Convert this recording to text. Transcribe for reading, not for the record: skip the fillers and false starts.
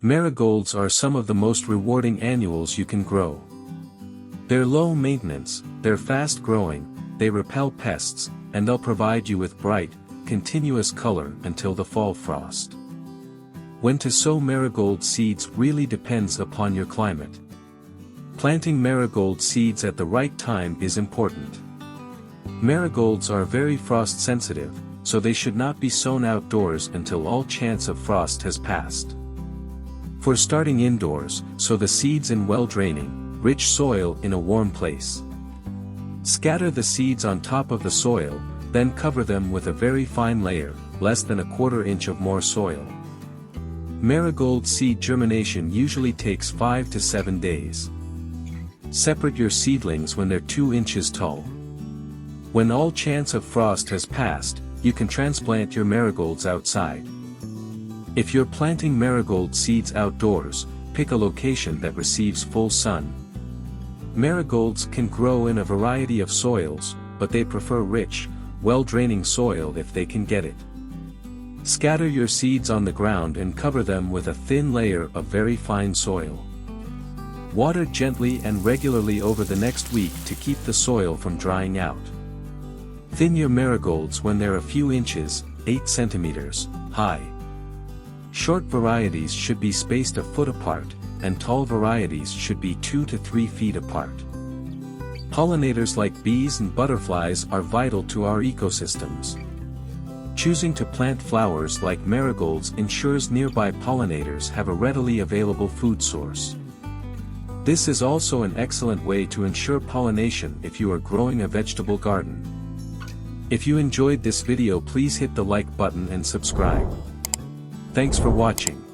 Marigolds are some of the most rewarding annuals you can grow. They're low maintenance, they're fast growing, they repel pests, and they'll provide you with bright, continuous color until the fall frost. When to sow marigold seeds really depends upon your climate. Planting marigold seeds at the right time is important. Marigolds are very frost sensitive, so they should not be sown outdoors until all chance of frost has passed. For starting indoors, sow the seeds in well-draining, rich soil in a warm place. Scatter the seeds on top of the soil, then cover them with a very fine layer, less than a quarter inch of more soil. Marigold seed germination usually takes 5 to 7 days. Separate your seedlings when they're 2 inches tall. When all chance of frost has passed, you can transplant your marigolds outside. If you're planting marigold seeds outdoors, pick a location that receives full sun. Marigolds can grow in a variety of soils, but they prefer rich, well-draining soil if they can get it. Scatter your seeds on the ground and cover them with a thin layer of very fine soil. Water gently and regularly over the next week to keep the soil from drying out. Thin your marigolds when they're a few inches, 8 centimeters, high. Short varieties should be spaced a foot apart, and tall varieties should be 2 to 3 feet apart. Pollinators like bees and butterflies are vital to our ecosystems. Choosing to plant flowers like marigolds ensures nearby pollinators have a readily available food source. This is also an excellent way to ensure pollination if you are growing a vegetable garden. If you enjoyed this video, please hit the like button and subscribe. Thanks for watching.